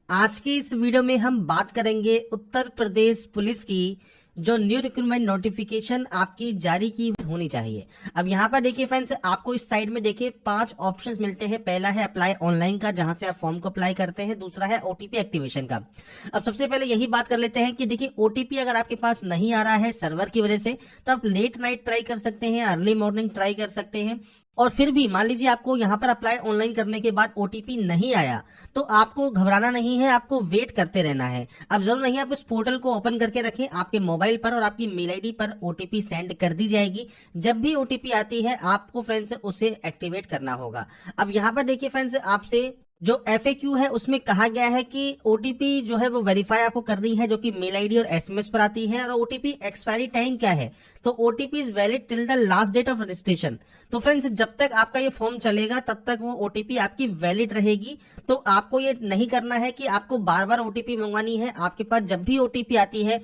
आज की इस वीडियो में हम बात करेंगे उत्तर प्रदेश पुलिस की जो न्यू रिक्रूटमेंट नोटिफिकेशन आपकी जारी की होनी चाहिए। अब यहाँ पर देखिए फ्रेंड्स, आपको इस साइड में देखिए 5 ऑप्शंस मिलते हैं। पहला है अप्लाई ऑनलाइन का, जहां से आप फॉर्म को अप्लाई करते हैं। दूसरा है ओटीपी एक्टिवेशन का। अब सबसे पहले यही बात कर लेते हैं कि देखिए ओटीपी अगर आपके पास नहीं आ रहा है सर्वर की वजह से, तो आप लेट नाइट ट्राई कर सकते हैं, अर्ली मॉर्निंग ट्राई कर सकते हैं। और फिर भी मान लीजिए आपको यहाँ पर अप्लाई ऑनलाइन करने के बाद ओटीपी नहीं आया, तो आपको घबराना नहीं है, आपको वेट करते रहना है। अब जरूर नहीं आप इस पोर्टल को ओपन करके रखें, आपके मोबाइल पर और आपकी मेल आईडी पर ओटीपी सेंड कर दी जाएगी। जब भी ओटीपी आती है आपको फ्रेंड्स उसे एक्टिवेट करना होगा। अब यहाँ पर देखिए फ्रेंड्स, आपसे जो FAQ है उसमें कहा गया है कि ओटीपी जो है वो वेरीफाई आपको करनी है, जो कि मेल आईडी और SMS पर आती है। और ओटीपी एक्सपायरी टाइम क्या है, तो OTP is valid till the last date of registration. तो फ्रेंड्स, जब तक आपका ये फॉर्म चलेगा तब तक वो ओटीपी आपकी वैलिड रहेगी। तो आपको ये नहीं करना है कि आपको बार बार ओटीपी मंगवानी है। आपके पास जब भी ओटीपी आती है,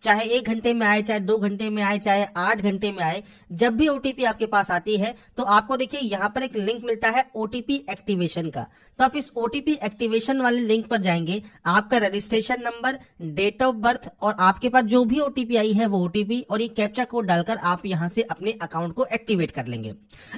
चाहे 1 घंटे में आए, चाहे 2 घंटे में आए, चाहे 8 घंटे में आए, जब भी ओटीपी आपके पास आती है तो आपको देखिए यहाँ पर एक लिंक मिलता है ओटीपी एक्टिवेशन का। तो आप इस ओटीपी एक्टिवेशन वाले लिंक पर जाएंगे, आपका registration number, date of birth और आपके पास जो भी ओटीपी आई है वो ओटीपी और ये कैप्चा कोड डालकर आप यहाँ से अपने अकाउंट को एक्टिवेट कर लेंगे।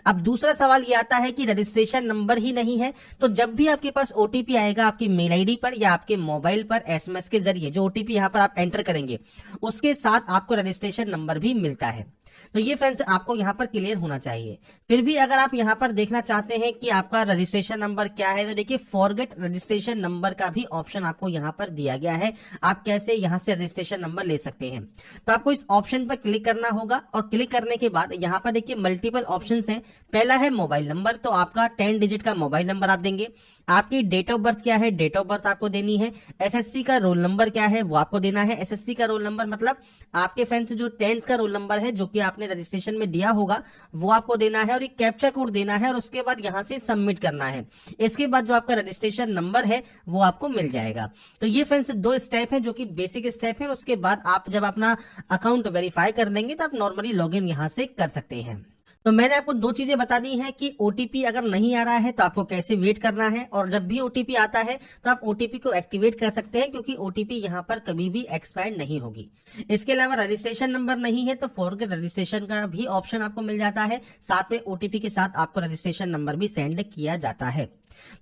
अब दूसरा सवाल ये आता है कि रजिस्ट्रेशन नंबर ही नहीं है, तो जब भी आपके पास ओटीपी आएगा आपकी मेल आईडी पर या आपके मोबाइल पर SMS के जरिए, जो ओटीपी यहाँ पर आप एंटर करेंगे उसके साथ आपको रजिस्ट्रेशन नंबर भी मिलता है। तो ये फ्रेंड्स आपको यहाँ पर क्लियर होना चाहिए। फिर भी अगर आप यहाँ पर देखना चाहते हैं कि आपका रजिस्ट्रेशन नंबर क्या है, तो देखिए फॉरगेट रजिस्ट्रेशन नंबर का भी ऑप्शन आपको यहाँ पर दिया गया है। आप कैसे यहाँ से रजिस्ट्रेशन नंबर ले सकते हैं, तो आपको इस ऑप्शन पर क्लिक करना होगा। और क्लिक करने के बाद यहाँ पर देखिए मल्टीपल ऑप्शन हैं। पहला है मोबाइल नंबर, तो आपका 10 डिजिट का मोबाइल नंबर आप देंगे। आपकी डेट ऑफ बर्थ क्या है, डेट ऑफ बर्थ आपको देनी है। SSC का रोल नंबर क्या है वो आपको देना है। SSC का रोल नंबर मतलब आपके फ्रेंड्स जो 10th का रोल नंबर है, जो कि आपने रजिस्ट्रेशन में दिया होगा, वो आपको देना है। और एक कैप्चा कोड देना है और उसके बाद यहाँ से सबमिट करना है। इसके बाद जो आपका रजिस्ट्रेशन नंबर है वो आपको मिल जाएगा। तो ये फ्रेंड्स 2 स्टेप है जो कि बेसिक स्टेप है। उसके बाद आप जब अपना अकाउंट वेरीफाई कर लेंगे तो आप नॉर्मली लॉगिन यहाँ से कर सकते हैं। तो मैंने आपको 2 चीजें बता दी हैं कि ओटीपी अगर नहीं आ रहा है तो आपको कैसे वेट करना है, और जब भी ओटीपी आता है तो आप ओटीपी को एक्टिवेट कर सकते हैं, क्योंकि ओटीपी यहाँ पर कभी भी एक्सपायर नहीं होगी। इसके अलावा रजिस्ट्रेशन नंबर नहीं है तो फॉरगेट रजिस्ट्रेशन का भी ऑप्शन आपको मिल जाता है। साथ में ओटीपी के साथ आपको रजिस्ट्रेशन नंबर भी सेंड किया जाता है।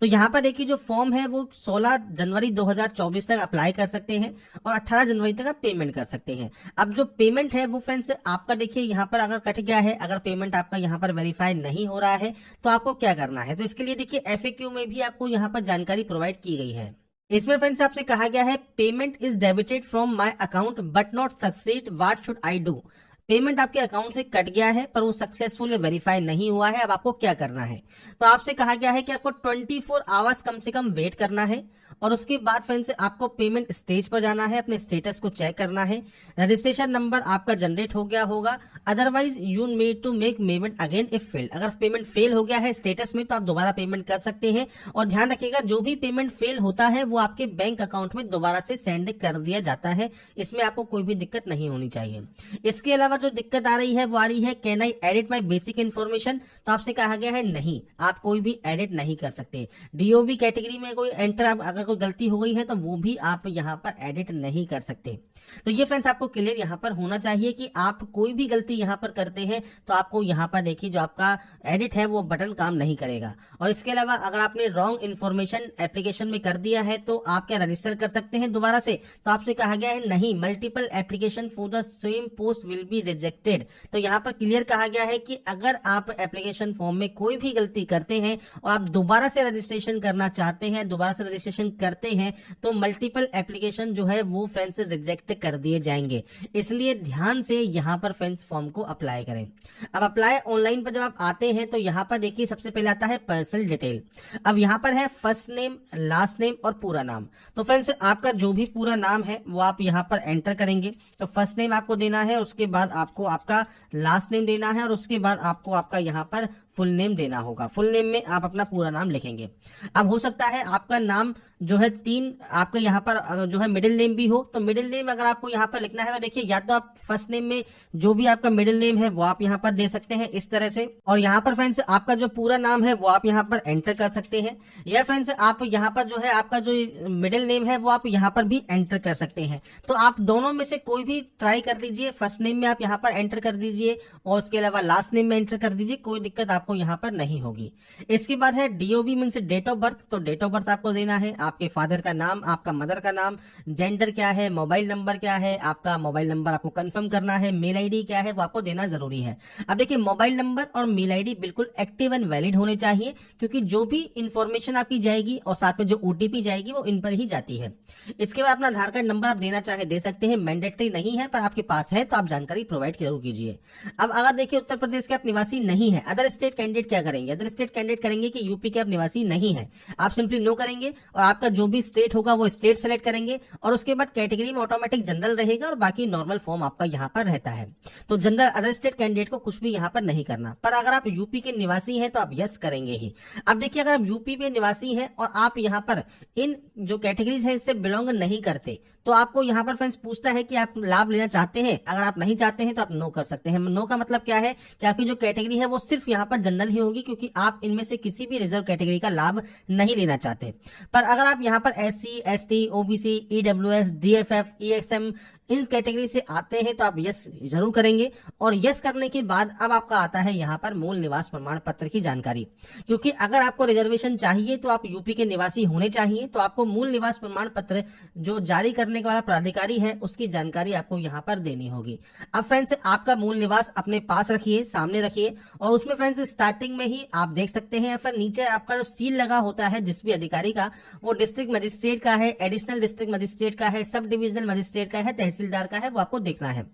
तो यहाँ पर देखिए जो फॉर्म है वो 16 जनवरी 2024 तक अप्लाई कर सकते हैं और 18 जनवरी तक आप पेमेंट कर सकते हैं। अब जो पेमेंट है वो फ्रेंड्स आपका देखिए यहाँ पर अगर कट गया है, अगर पेमेंट आपका यहाँ पर वेरीफाई नहीं हो रहा है, तो आपको क्या करना है। तो इसके लिए देखिए FAQ में भी आपको यहाँ पर जानकारी प्रोवाइड की गई है। इसमें फ्रेंड्स आपसे कहा गया है payment is debited from my account but not succeed, what should I do. Payment आपके अकाउंट से कट गया है पर वो सक्सेसफुल या वेरीफाई नहीं हुआ है, अब आपको क्या करना है। तो आपसे कहा गया है कि आपको 24 आवर्स कम से कम वेट करना है। और उसके बाद फ्रेंड्स आपको पेमेंट स्टेज पर जाना है, अपने स्टेटस को चेक करना है। रजिस्ट्रेशन नंबर आपका जनरेट हो गया होगा, otherwise you need to make payment again if failed. अगर पेमेंट फेल हो गया है स्टेटस में तो आप दोबारा पेमेंट कर सकते हैं। और ध्यान रखिएगा जो भी पेमेंट फेल होता है वो आपके बैंक अकाउंट में दोबारा से सेंड कर दिया जाता है। इसमें आपको कोई भी दिक्कत नहीं होनी चाहिए। इसके अलावा जो दिक्कत आ रही है वो आ रही है can I edit my basic information. तो आपसे कहा गया है नहीं, आप कोई भी एडिट नहीं कर सकते। DOB कैटेगरी में कोई एंटर अगर कोई गलती हो गई है तो वो भी आप यहाँ पर एडिट नहीं कर सकते। तो ये फ्रेंड्स आपको क्लियर यहाँ पर होना चाहिए कि आप कोई भी गलती यहाँ पर करते हैं तो आपको यहाँ पर देखिए जो आपका एडिट है वो बटन काम नहीं करेगा। और इसके अलावा अगर आपने रॉन्ग इन्फॉर्मेशन एप्लीकेशन में कर दिया है तो आप क्या रजिस्टर कर सकते हैं दोबारा से। तो आपसे कहा गया है नहीं, multiple application for the same post will be rejected. तो यहाँ पर क्लियर कहा गया है कि अगर आप एप्लीकेशन फॉर्म में कोई भी गलती करते हैं और आप दोबारा से रजिस्ट्रेशन करना चाहते हैं, दोबारा से रजिस्ट्रेशन करते हैं, तो मल्टीपल एप्लीकेशन जो है वो फ्रेंड्स रिजेक्ट कर दिए जाएंगे। इसलिए ध्यान से यहाँ पर फ्रेंड्स फॉर्म को अप्लाई करें। अब अप्लाई ऑनलाइन पर जब आप आते हैं तो यहाँ पर देखिए सबसे पहले आता है पर्सनल डिटेल। अब यहाँ पर है फर्स्ट नेम, लास्ट नेम और पूरा नाम। तो फ्रेंड्स आपका जो भी पूरा नाम है वो आप यहाँ पर एंटर करेंगे। तो फर्स्ट नेम आपको देना है, उसके बाद आपको आपका लास्ट नेम देना है और उसके बाद आपको आपका यहाँ पर फुल नेम देना होगा। फुल नेम में आप अपना पूरा नाम लिखेंगे। अब हो सकता है आपका नाम जो है 3 आपका यहाँ पर जो है मिडिल नेम भी हो, तो मिडिल नेम अगर आपको यहाँ पर लिखना है तो देखिए या तो आप फर्स्ट नेम में जो भी आपका मिडिल नेम है वो आप यहाँ पर दे सकते हैं इस तरह से, और यहाँ पर फ्रेंड्स आपका जो पूरा नाम है वो आप यहाँ पर एंटर कर सकते हैं, या फ्रेंड्स आप यहाँ पर जो है आपका जो मिडिल नेम है वो आप यहाँ पर भी एंटर कर सकते हैं। तो आप दोनों में से कोई भी ट्राई कर लीजिए, फर्स्ट नेम में आप यहाँ पर एंटर कर दीजिए और उसके अलावा लास्ट नेम में एंटर कर दीजिए, कोई दिक्कत आपको यहाँ पर नहीं होगी। इसके बाद है DOB means date of birth, तो डेट ऑफ बर्थ आपको देना है, आपके फादर का नाम, आपका मदर का नाम, जेंडर क्या है, मोबाइल नंबर क्या है, आपका मोबाइल नंबर आपको कंफर्म करना है, मेल आईडी क्या है वो आपको देना जरूरी है। अब देखिए मोबाइल नंबर और मेल आईडी बिल्कुल एक्टिव एंड वैलिड होने चाहिए, क्योंकि जो भी इंफॉर्मेशन आपकी जाएगी और साथ में जो ओटीपी जाएगी वो इन पर ही जाती है। इसके बाद अपना आधार कार्ड नंबर आप देना चाहे दे सकते हैं, मैंडेटरी नहीं है, पर आपके पास है तो आप जानकारी प्रोवाइड जरूर कीजिए। अब अगर देखिए उत्तर प्रदेश के आप निवासी नहीं है, अदर स्टेट कैंडिडेट क्या करेंगे, अदर स्टेट कैंडिडेट करेंगे कि यूपी के आप निवासी नहीं है, आप सिंपली नो करेंगे और आपका जो भी स्टेट होगा वो स्टेट सेलेक्ट करेंगे, और उसके बाद कैटेगरी में ऑटोमेटिक जनरल रहेगा और बाकी नॉर्मल फॉर्म आपका यहाँ पर रहता है। तो जनरल अदर स्टेट कैंडिडेट को कुछ भी यहाँ पर नहीं करना, पर अगर आप यूपी के निवासी हैं तो आप यस करेंगे ही। अब देखिए अगर आप यूपी में निवासी हैं और आप यहाँ पर इन जो कैटेगरीज है इससे बिलोंग नहीं करते, तो आपको यहाँ पर फ्रेंड्स पूछता है कि आप लाभ लेना चाहते हैं, अगर आप नहीं चाहते हैं तो आप नो कर सकते हैं। नो का मतलब क्या है कि आपकी जो कैटेगरी है वो सिर्फ यहाँ पर जनरल ही होगी, क्योंकि आप इनमें से किसी भी रिजर्व कैटेगरी का लाभ नहीं लेना चाहते। पर अगर आप यहाँ पर SC, ST, OBC, EWS, DFF, EXM इन कैटेगरी से आते हैं तो आप यस जरूर करेंगे, और यस करने के बाद अब आपका आता है यहाँ पर मूल निवास प्रमाण पत्र की जानकारी, क्योंकि अगर आपको रिजर्वेशन चाहिए तो आप यूपी के निवासी होने चाहिए, तो आपको मूल निवास प्रमाण पत्र जो जारी करने वाला प्राधिकारी है उसकी जानकारी आपको यहाँ पर देनी होगी। अब फ्रेंड्स आपका मूल निवास अपने पास रखिए, सामने रखिए, और उसमें फ्रेंड्स स्टार्टिंग में ही आप देख सकते हैं या फिर नीचे आपका जो सील लगा होता है जिस भी अधिकारी का, वो डिस्ट्रिक्ट मजिस्ट्रेट का है, एडिशनल डिस्ट्रिक्ट मजिस्ट्रेट का है, सब डिविजनल मजिस्ट्रेट का है, तहसीलदार का है, वो आपको देखना है।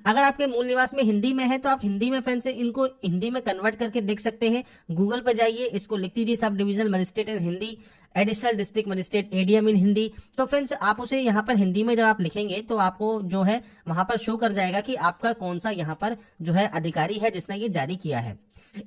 अगर आपके मूल निवास में हिंदी में है तो आप हिंदी में फ्रेंड्स इनको हिंदी में कन्वर्ट करके देख सकते हैं। गूगल पर जाइए, इसको लिख दीजिए sub divisional magistrate in Hindi, additional district magistrate ADM in Hindi. तो फ्रेंड्स आप उसे यहाँ पर हिंदी में जब आप लिखेंगे तो आपको जो है वहां पर शो कर जाएगा कि आपका कौन सा यहाँ पर जो है अधिकारी है जिसने ये जारी किया है।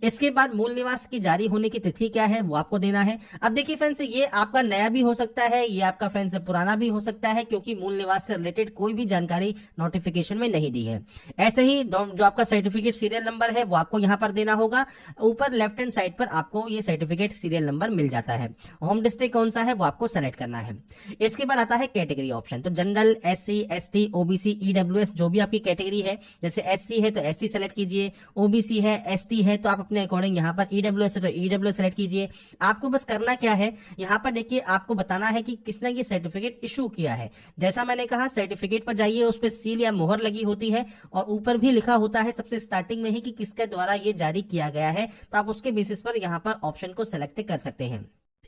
इसके बाद मूल निवास की जारी होने की तिथि क्या है वो आपको देना है। अब देखिए फ्रेंड्स ये आपका नया भी हो सकता है, ये आपका फ्रेंड्स पुराना भी हो सकता है, क्योंकि मूल निवास से रिलेटेड कोई भी जानकारी नोटिफिकेशन में नहीं दी है। ऐसे ही जो आपका सर्टिफिकेट सीरियल नंबर है वो आपको यहाँ पर देना होगा। ऊपर लेफ्ट हैंड साइड पर आपको ये सर्टिफिकेट सीरियल नंबर मिल जाता है। होम डिस्ट्रिक्ट कौन सा है वो आपको सेलेक्ट करना है। इसके बाद आता है कैटेगरी ऑप्शन, तो general, SC, ST, OBC, EWS जो भी आपकी कैटेगरी है, जैसे SC है तो SC सेलेक्ट कीजिए, OBC है, ST है तो आप अपने अकॉर्डिंग यहाँ पर EWS है तो EWS सेलेक्ट कीजिए। आपको बस करना क्या है, यहाँ पर देखिए आपको बताना है कि किसने ये सर्टिफिकेट इशू किया है। जैसा मैंने कहा सर्टिफिकेट पर जाइए, उस पर सील या मोहर लगी होती है और ऊपर भी लिखा होता है सबसे स्टार्टिंग में ही कि किसके द्वारा ये जारी किया गया है, तो आप उसके बेसिस पर यहाँ पर ऑप्शन को सिलेक्ट कर सकते हैं।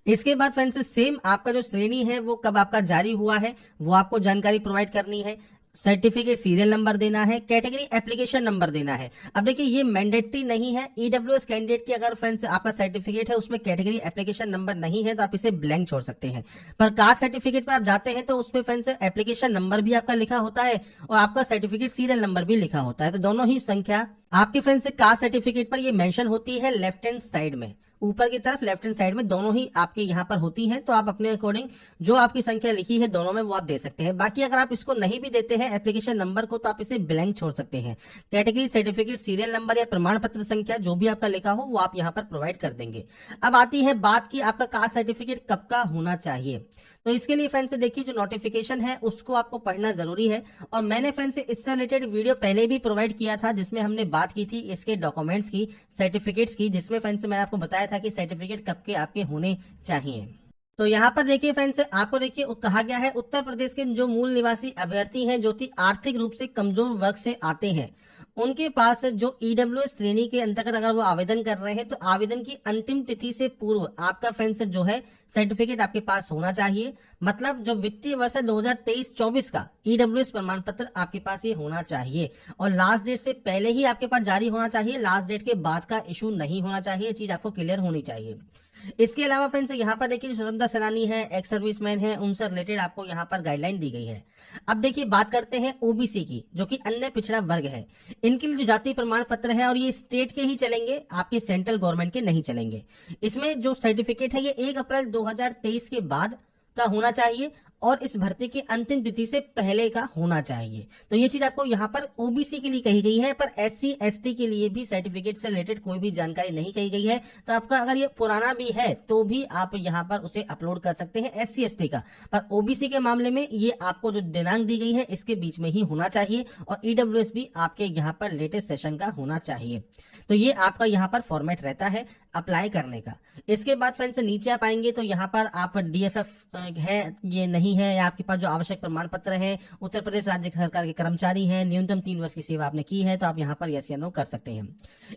इसके बाद फ्रेंड्स सेम आपका जो श्रेणी है वो कब आपका जारी हुआ है वो आपको जानकारी प्रोवाइड करनी है। सर्टिफिकेट सीरियल नंबर देना है, कैटेगरी एप्लीकेशन नंबर देना है। अब देखिए ये मैंडेटरी नहीं है। EWS कैंडिडेट की अगर फ्रेंड्स आपका सर्टिफिकेट है उसमें कैटेगरी एप्लीकेशन नंबर नहीं है तो आप इसे ब्लैंक छोड़ सकते हैं। पर कास्ट सर्टिफिकेट पे आप जाते हैं तो उसमें फ्रेंड्स एप्लीकेशन नंबर भी आपका लिखा होता है और आपका सर्टिफिकेट सीरियल नंबर भी लिखा होता है, तो दोनों ही संख्या आपके फ्रेंड्स कास्ट सर्टिफिकेट पर ये मेंशन होती है लेफ्ट हैंड साइड में, ऊपर की तरफ लेफ्ट हैंड साइड में दोनों ही आपके यहाँ पर होती हैं। तो आप अपने अकॉर्डिंग जो आपकी संख्या लिखी है दोनों में वो आप दे सकते हैं। बाकी अगर आप इसको नहीं भी देते हैं एप्लीकेशन नंबर को तो आप इसे ब्लैंक छोड़ सकते हैं। कैटेगरी, सर्टिफिकेट, सीरियल नंबर या प्रमाण पत्र संख्या जो भी आपका लिखा हो वो आप यहाँ पर प्रोवाइड कर देंगे। अब आती है बात की आपका कास्ट सर्टिफिकेट कब का होना चाहिए। तो इसके लिए फ्रेंड्स देखिए जो नोटिफिकेशन है उसको आपको पढ़ना जरूरी है, और मैंने फ्रेंड्स इससे रिलेटेड वीडियो पहले भी प्रोवाइड किया था जिसमें हमने बात की थी इसके डॉक्यूमेंट्स की, सर्टिफिकेट्स की, जिसमें फ्रेंड्स मैंने आपको बताया था कि सर्टिफिकेट कब के आपके होने चाहिए। तो यहाँ पर देखिए फ्रेंड्स आपको देखिए कहा गया है उत्तर प्रदेश के जो मूल निवासी अभ्यर्थी हैं जो कि आर्थिक रूप से कमजोर वर्ग से आते हैं उनके पास जो EWS श्रेणी के अंतर्गत अगर वो आवेदन कर रहे हैं तो आवेदन की अंतिम तिथि से पूर्व आपका फ्रेंड्स जो है सर्टिफिकेट आपके पास होना चाहिए। मतलब जो वित्तीय वर्ष 2023-24 का EWS प्रमाण पत्र आपके पास ये होना चाहिए और लास्ट डेट से पहले ही आपके पास जारी होना चाहिए, लास्ट डेट के बाद का इशू नहीं होना चाहिए। ये चीज आपको क्लियर होनी चाहिए। इसके अलावा फ्रेंड्स यहाँ पर देखिए स्वतंत्रता सेनानी है, एक्स सर्विसमैन है, उनसे रिलेटेड आपको यहाँ पर गाइडलाइन दी गई है। अब देखिए बात करते हैं OBC की जो कि अन्य पिछड़ा वर्ग है। इनके लिए जो जाति प्रमाण पत्र है और ये स्टेट के ही चलेंगे, आपके सेंट्रल गवर्नमेंट के नहीं चलेंगे। इसमें जो सर्टिफिकेट है ये 1 अप्रैल 2023 के बाद का होना चाहिए और इस भर्ती की अंतिम तिथि से पहले का होना चाहिए। तो ये चीज आपको यहाँ पर ओबीसी के लिए कही गई है, पर एससी एसटी के लिए भी सर्टिफिकेट से रिलेटेड कोई भी जानकारी नहीं कही गई है। तो आपका अगर ये पुराना भी है तो भी आप यहाँ पर उसे अपलोड कर सकते हैं एससी एसटी का, पर ओबीसी के मामले में ये आपको जो दिनांक दी गई है इसके बीच में ही होना चाहिए और ईडब्ल्यूएस भी आपके यहाँ पर लेटेस्ट सेशन का होना चाहिए। तो ये आपका यहाँ पर फॉर्मेट रहता है अप्लाई करने का। इसके बाद फ्रेंड्स नीचे आप आएंगे तो यहाँ पर आप डीएफएफ है ये नहीं है, या आपके पास जो आवश्यक प्रमाण पत्र है, उत्तर प्रदेश राज्य सरकार के कर्मचारी हैं, न्यूनतम 3 वर्ष की सेवा आपने की है, तो आप यहाँ पर यस या नो कर सकते हैं।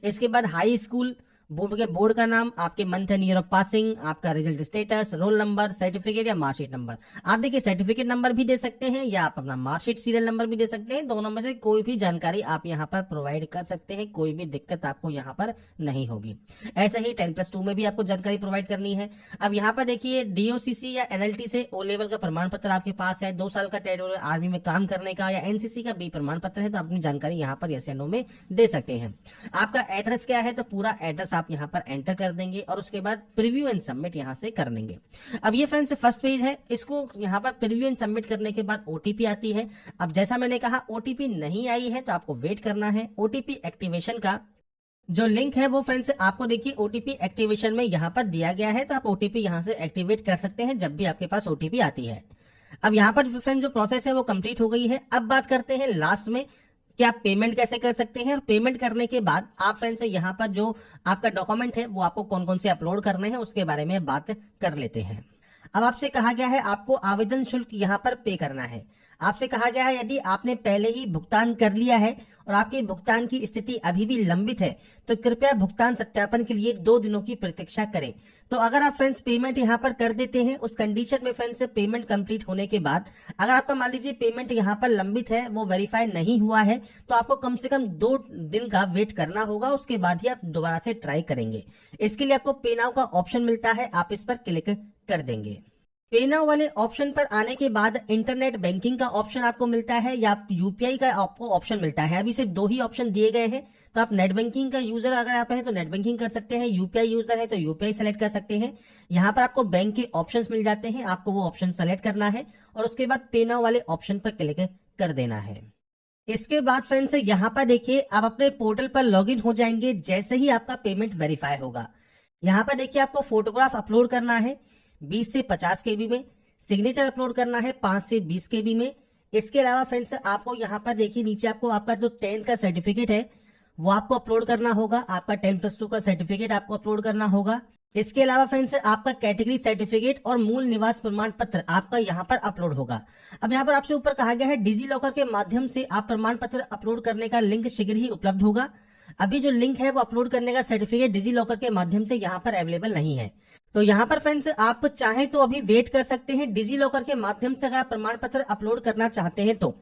इसके बाद हाई स्कूल बोर्ड का नाम, आपके month and year of passing, आपका result status, roll number, certificate या मार्कशीट नंबर। आप देखिए सर्टिफिकेट नंबर भी दे सकते हैं या आप अपना मार्कशीट सीरियल नंबर भी दे सकते हैं, दोनों में से कोई भी जानकारी आप यहाँ पर प्रोवाइड कर सकते हैं, कोई भी दिक्कत आपको यहाँ पर नहीं होगी। ऐसे ही 10+2 में भी आपको जानकारी प्रोवाइड करनी है। अब यहाँ पर देखिए डीओसीसी या एनएलटी से ओ लेवल का प्रमाण पत्र आपके पास है, 2 साल का टेन्योर आर्मी में काम करने का, या एनसीसी का बी प्रमाण पत्र है, तो अपनी जानकारी यहाँ पर यस या नो में दे सकते हैं। आपका एड्रेस क्या है, तो पूरा एड्रेस आप यहाँ पर एंटर कर देंगे और उसके बाद प्रीव्यू एंड सबमिट यहाँ से कर लेंगे। अब ये फ्रेंड्स फर्स्ट पेज है, इसको यहाँ पर प्रीव्यू एंड सबमिट करने के बाद ओटीपी आती है। अब जैसा मैंने कहा ओटीपी नहीं आई है तो आपको वेट करना है। ओटीपी एक्टिवेशन का जो लिंक है वो फ्रेंड्स आपको देखिए ओटीपी एक्टिवेशन में यहाँ पर दिया गया है, तो आप ओटीपी यहाँ से एक्टिवेट कर सकते हैं जब भी आपके पास ओटीपी आती है। अब यहाँ पर फ्रेंड्स जो प्रोसेस है वो कंप्लीट हो गई है। अब बात करते हैं लास्ट में कि आप पेमेंट कैसे कर सकते हैं, और पेमेंट करने के बाद आप फ्रेंड्स यहाँ पर जो आपका डॉक्यूमेंट है वो आपको कौन कौन से अपलोड करने हैं उसके बारे में बात कर लेते हैं। अब आपसे कहा गया है आपको आवेदन शुल्क यहाँ पर पे करना है। आपसे कहा गया है यदि आपने पहले ही भुगतान कर लिया है और आपके भुगतान की स्थिति अभी भी लंबित है तो कृपया भुगतान सत्यापन के लिए 2 दिनों की प्रतीक्षा करें। तो अगर आप फ्रेंड्स पेमेंट यहाँ पर कर देते हैं, उस कंडीशन में फ्रेंड्स पेमेंट कंप्लीट होने के बाद अगर आपका मान लीजिए पेमेंट यहाँ पर लंबित है, वो वेरीफाई नहीं हुआ है, तो आपको कम से कम 2 दिन का वेट करना होगा, उसके बाद ही आप दोबारा से ट्राई करेंगे। इसके लिए आपको पे नाउ का ऑप्शन मिलता है, आप इस पर क्लिक कर देंगे। पे नाउ वाले ऑप्शन पर आने के बाद इंटरनेट बैंकिंग का ऑप्शन आपको मिलता है या यूपीआई का आपको ऑप्शन मिलता है। अभी सिर्फ 2 ही ऑप्शन दिए गए हैं, तो आप नेट बैंकिंग का यूजर अगर आप हैं तो नेट बैंकिंग कर सकते हैं, यूपीआई यूजर है तो यूपीआई सेलेक्ट कर सकते हैं। यहाँ पर आपको बैंक के ऑप्शंस मिल जाते हैं, आपको वो ऑप्शन सेलेक्ट करना है और उसके बाद पे नाउ वाले ऑप्शन पर क्लिक कर देना है। इसके बाद फ्रेंड्स यहाँ पर देखिए आप अपने पोर्टल पर लॉगिन हो जाएंगे जैसे ही आपका पेमेंट वेरीफाई होगा। यहाँ पर देखिए आपको फोटोग्राफ अपलोड करना है 20 से 50 केबी में, सिग्नेचर अपलोड करना है 5 से 20 केबी में। इसके अलावा फ्रेंड्स आपको यहाँ पर देखिए नीचे आपको आपका जो 10th का सर्टिफिकेट है वो आपको अपलोड करना होगा, आपका 10+2 का सर्टिफिकेट आपको अपलोड करना होगा। इसके अलावा फ्रेंड्स आपका कैटेगरी सर्टिफिकेट और मूल निवास प्रमाण पत्र आपका यहाँ पर अपलोड होगा। अब यहाँ पर आपसे ऊपर कहा गया है डिजी लॉकर के माध्यम से आप प्रमाण पत्र अपलोड करने का लिंक शीघ्र ही उपलब्ध होगा। अभी जो लिंक है वो अपलोड करने का सर्टिफिकेट डिजी लॉकर के माध्यम से यहाँ पर अवेलेबल नहीं है। तो यहाँ पर फ्रेंड्स आप चाहें तो अभी वेट कर सकते हैं डिजी लॉकर के माध्यम से अगर आप प्रमाण पत्र अपलोड करना चाहते हैं तो।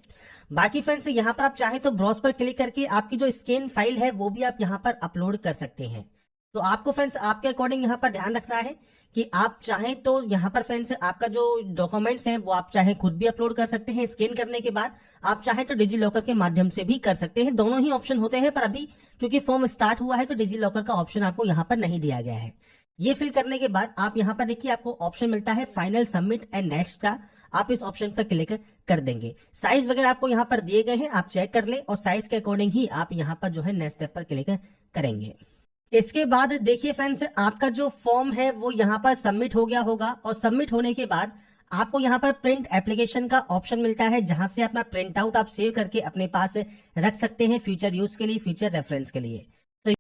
बाकी फ्रेंड्स यहाँ पर आप चाहें तो ब्राउज पर क्लिक करके आपकी जो स्कैन फाइल है वो भी आप यहाँ पर अपलोड कर सकते हैं। तो आपको फ्रेंड्स आपके अकॉर्डिंग यहाँ पर ध्यान रखना है कि आप चाहें तो यहाँ पर फ्रेंड्स आपका जो डॉक्यूमेंट्स हैं वो आप चाहे खुद भी अपलोड कर सकते हैं स्कैन करने के बाद, आप चाहे तो डिजी लॉकर के माध्यम से भी कर सकते हैं। दोनों ही ऑप्शन होते हैं, पर अभी क्योंकि फॉर्म स्टार्ट हुआ है तो डिजी लॉकर का ऑप्शन आपको यहाँ पर नहीं दिया गया है। ये फिल करने के बाद आप यहाँ पर देखिए आपको ऑप्शन मिलता है फाइनल सबमिट एंड नेक्स्ट का, आप इस ऑप्शन पर क्लिक कर देंगे। साइज वगैरह आपको यहाँ पर दिए गए हैं, आप चेक कर लें और साइज के अकॉर्डिंग ही आप यहाँ पर जो है नेक्स्ट स्टेप पर क्लिक करेंगे। इसके बाद देखिए फ्रेंड्स आपका जो फॉर्म है वो यहाँ पर सबमिट हो गया होगा और सबमिट होने के बाद आपको यहाँ पर प्रिंट एप्लीकेशन का ऑप्शन मिलता है, जहां से अपना प्रिंट आउट आप सेव करके अपने पास रख सकते हैं फ्यूचर यूज के लिए, फ्यूचर रेफरेंस के लिए।